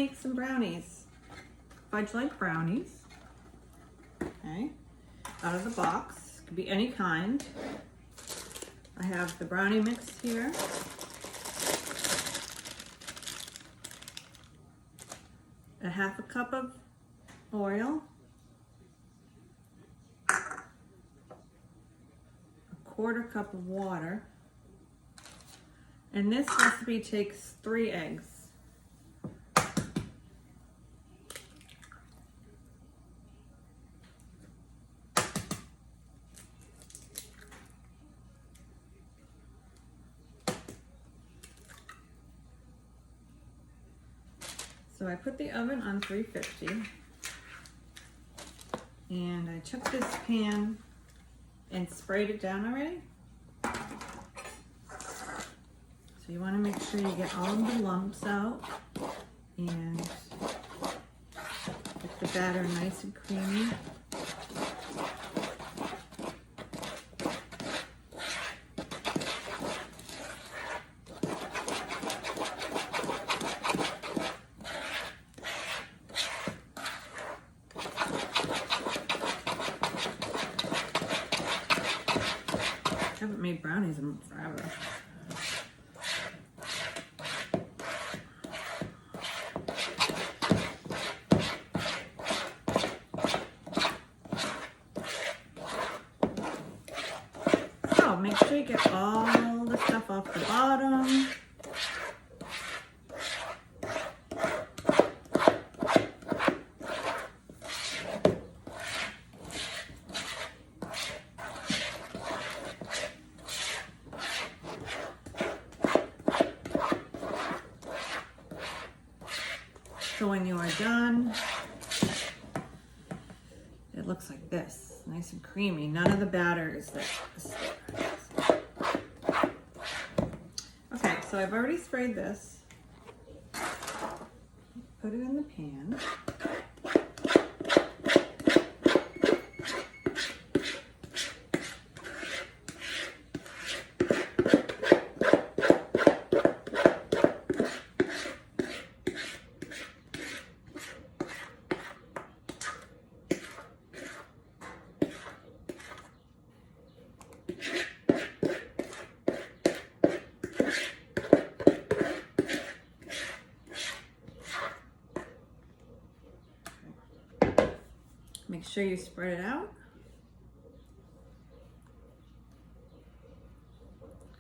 make some brownies. Fudge-like brownies. Okay, out of the box. Could be any kind. I have the brownie mix here. A half a cup of oil. A quarter cup of water. And this recipe takes 3 eggs. So I put the oven on 350 and I took this pan and sprayed it down already. So you want to make sure you get all of the lumps out and get the batter nice and creamy. I haven't made brownies in forever. So make sure you get all the stuff off the bottom. So when you are done, it looks like this, nice and creamy. None of the batter is there. Okay, so I've already sprayed this. Put it in the pan. Make sure you spread it out.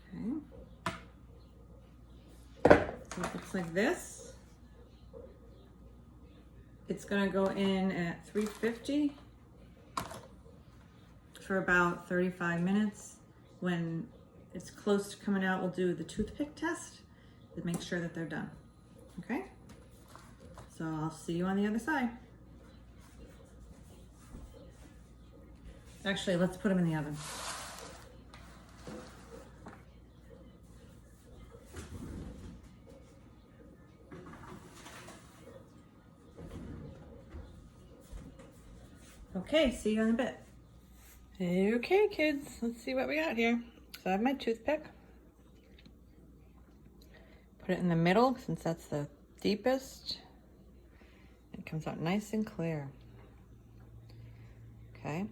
Okay. So it looks like this. It's gonna go in at 350 for about 35 minutes. When it's close to coming out, we'll do the toothpick test to make sure that they're done. Okay? So I'll see you on the other side. Actually, let's put them in the oven. Okay, see you in a bit. Okay, kids, let's see what we got here. So I have my toothpick. Put it in the middle since that's the deepest. It comes out nice and clear. Okay.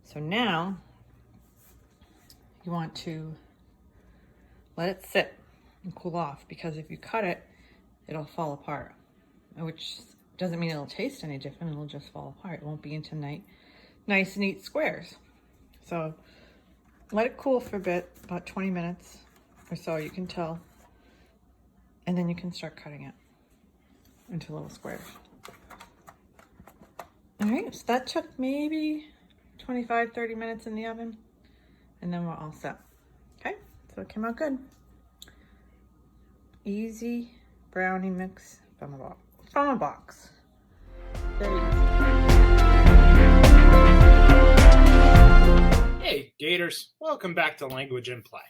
So now you want to let it sit and cool off, because if you cut it, it'll fall apart, which doesn't mean it'll taste any different. It'll just fall apart. It won't be into nice neat squares. So let it cool for a bit, about 20 minutes or so, you can tell, and then you can start cutting it into little squares. All right, so that took maybe 25-30 minutes in the oven, and then we're all set. Okay, so it came out good. Easy brownie mix from a box. Very easy. Hey Gators, welcome back to Language and Play.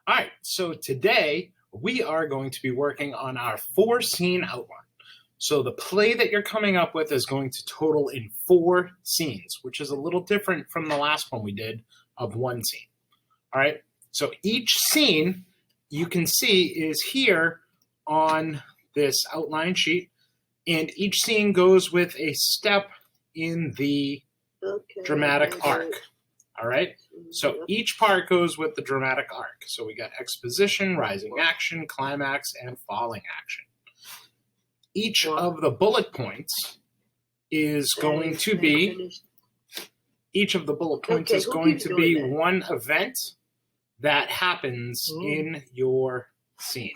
All right, so today we are going to be working on our 4-scene outline. So the play that you're coming up with is going to total in 4 scenes, which is a little different from the last one we did of 1 scene. All right, so each scene you can see is here on this outline sheet, and each scene goes with a step in the dramatic arc. All right? So each part goes with the dramatic arc. So we got exposition, rising action, climax, and falling action. Each of the bullet points is going to be one event that happens in your scene.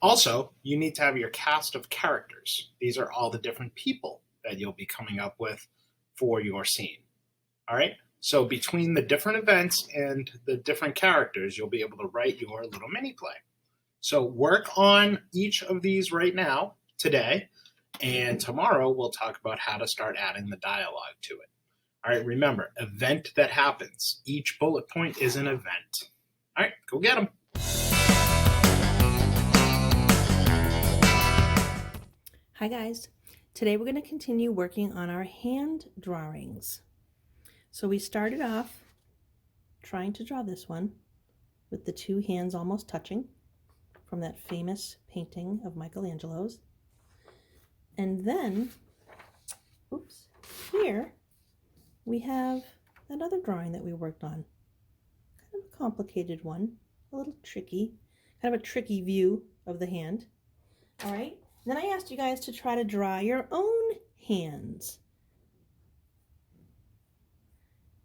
Also, you need to have your cast of characters. These are all the different people that you'll be coming up with for your scene. All right? So between the different events and the different characters, you'll be able to write your little mini play. So work on each of these right now, today, and tomorrow we'll talk about how to start adding the dialogue to it. All right, remember, event that happens. Each bullet point is an event. All right, go get them. Hi guys, today we're going to continue working on our hand drawings. So we started off trying to draw this one with the two hands almost touching from that famous painting of Michelangelo's. And then, oops, here we have another drawing that we worked on. Kind of a complicated one, a little tricky, kind of a tricky view of the hand. All right. Then I asked you guys to try to draw your own hands.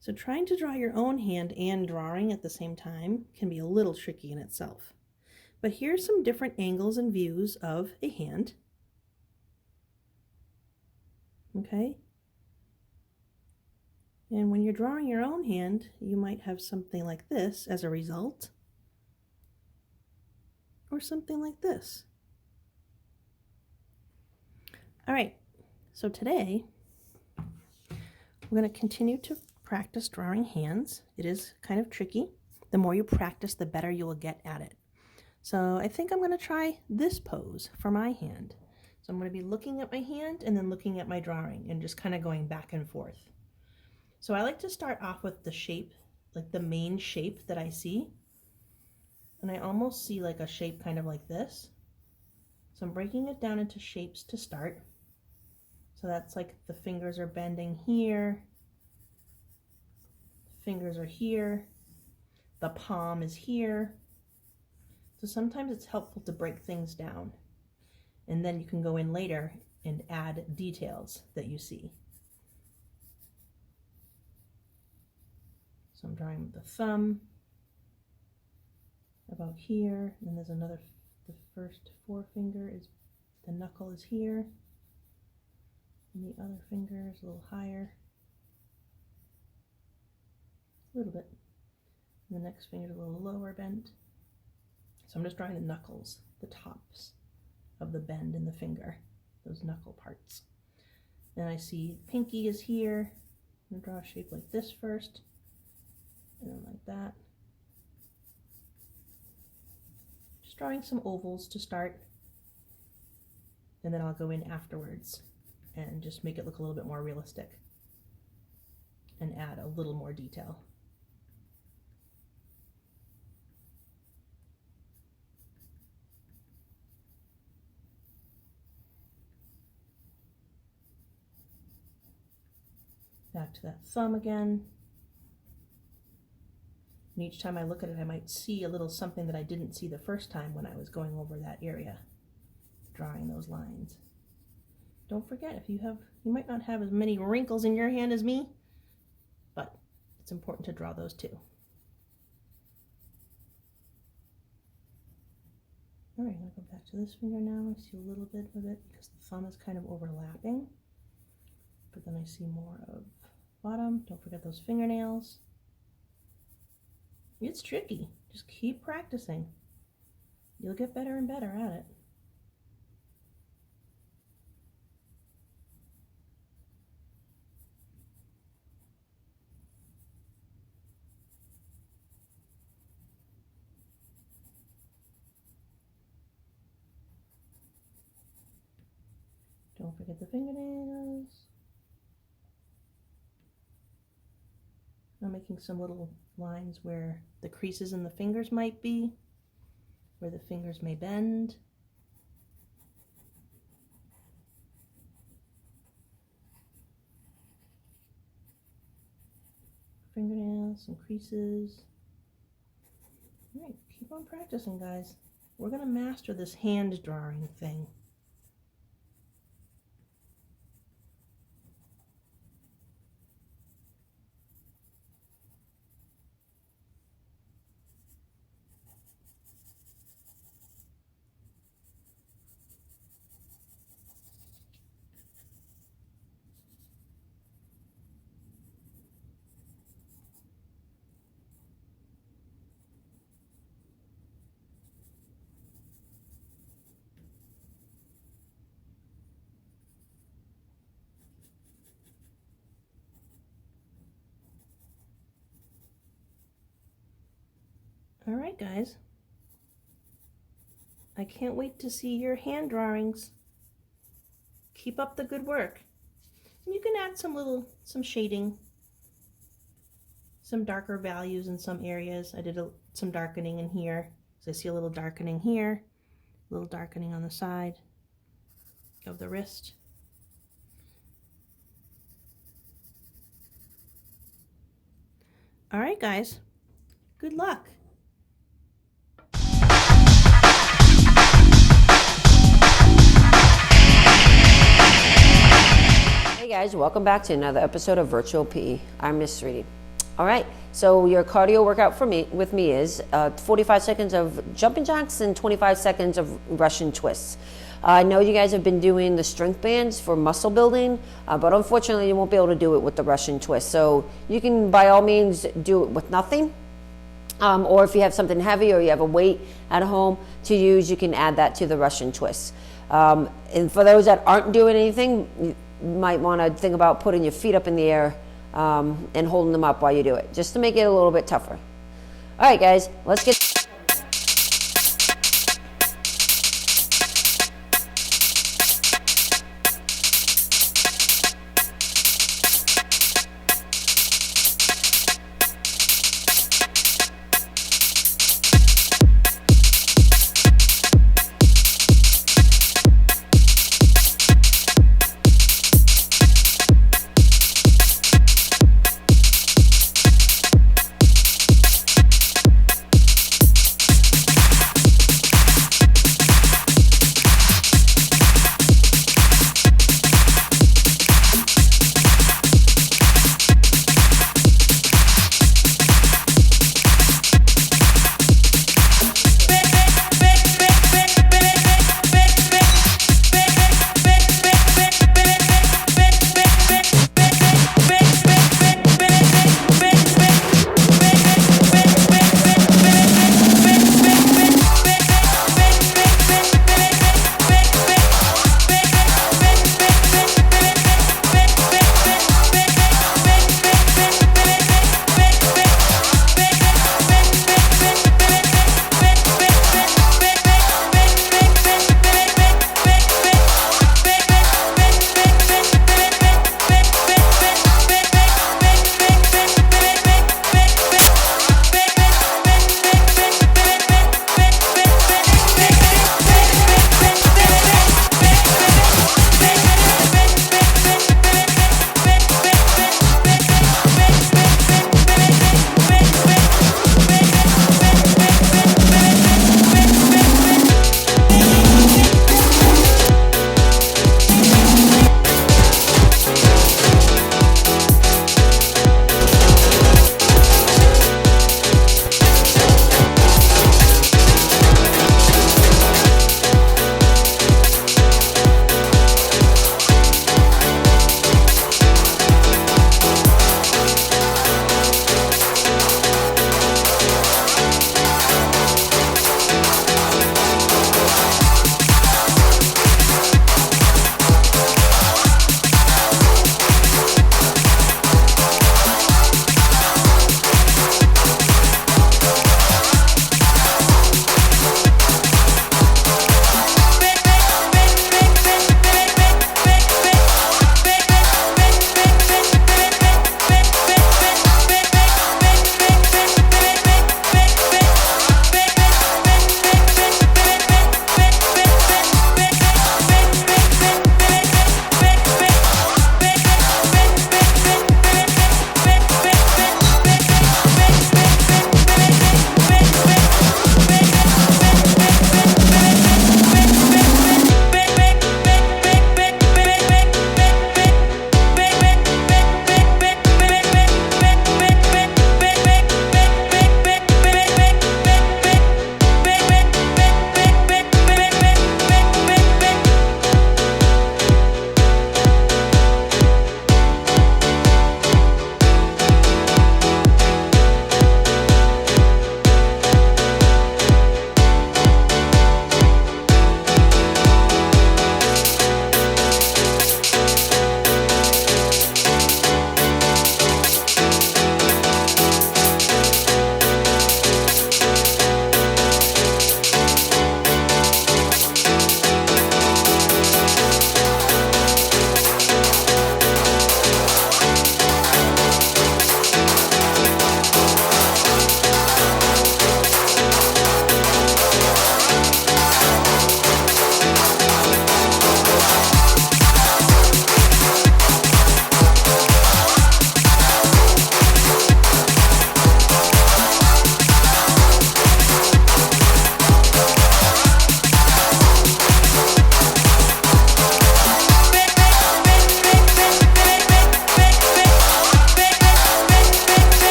So trying to draw your own hand and drawing at the same time can be a little tricky in itself. But here's some different angles and views of a hand. Okay? And when you're drawing your own hand, you might have something like this as a result, or something like this. All right, so today we're going to continue to practice drawing hands. It is kind of tricky. The more you practice, the better you will get at it. So I think I'm going to try this pose for my hand. So I'm going to be looking at my hand and then looking at my drawing and just kind of going back and forth. So I like to start off with the shape, like the main shape that I see. And I almost see like a shape kind of like this. So I'm breaking it down into shapes to start. So that's like the fingers are bending here, fingers are here, the palm is here. So sometimes it's helpful to break things down, and then you can go in later and add details that you see. So I'm drawing with the thumb about here, and there's another, the first forefinger is, the knuckle is here. And the other finger is a little higher, a little bit. And the next finger is a little lower bent. So I'm just drawing the knuckles, the tops of the bend in the finger, those knuckle parts. Then I see pinky is here. I'm going to draw a shape like this first, and then like that. Just drawing some ovals to start, and then I'll go in afterwards and just make it look a little bit more realistic and add a little more detail. Back to that thumb again. And each time I look at it, I might see a little something that I didn't see the first time when I was going over that area, drawing those lines. Don't forget, if you might not have as many wrinkles in your hand as me, but it's important to draw those too. All right, I'll go back to this finger now. I see a little bit of it because the thumb is kind of overlapping, but then I see more of bottom. Don't forget those fingernails. It's tricky. Just keep practicing. You'll get better and better at it. Don't forget the fingernails. I'm making some little lines where the creases in the fingers might be, where the fingers may bend. Fingernails, some creases. All right, keep on practicing, guys. We're gonna master this hand drawing thing. All right, guys. I can't wait to see your hand drawings. Keep up the good work. And you can add some shading, some darker values in some areas. I did some darkening in here. So I see a little darkening here, a little darkening on the side of the wrist. All right, guys. Good luck. Hey guys, welcome back to another episode of Virtual PE. I'm Miss Sreedy. All right, so your cardio workout with me is 45 seconds of jumping jacks and 25 seconds of Russian twists. I know you guys have been doing the strength bands for muscle building, but unfortunately you won't be able to do it with the Russian twist. So you can by all means do it with nothing, or if you have something heavy or you have a weight at home to use, you can add that to the Russian twist. And for those that aren't doing anything, you might want to think about putting your feet up in the air and holding them up while you do it, just to make it a little bit tougher. All right, guys, let's get.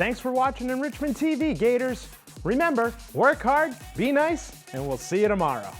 Thanks for watching Enrichment TV, Gators. Remember, work hard, be nice, and we'll see you tomorrow.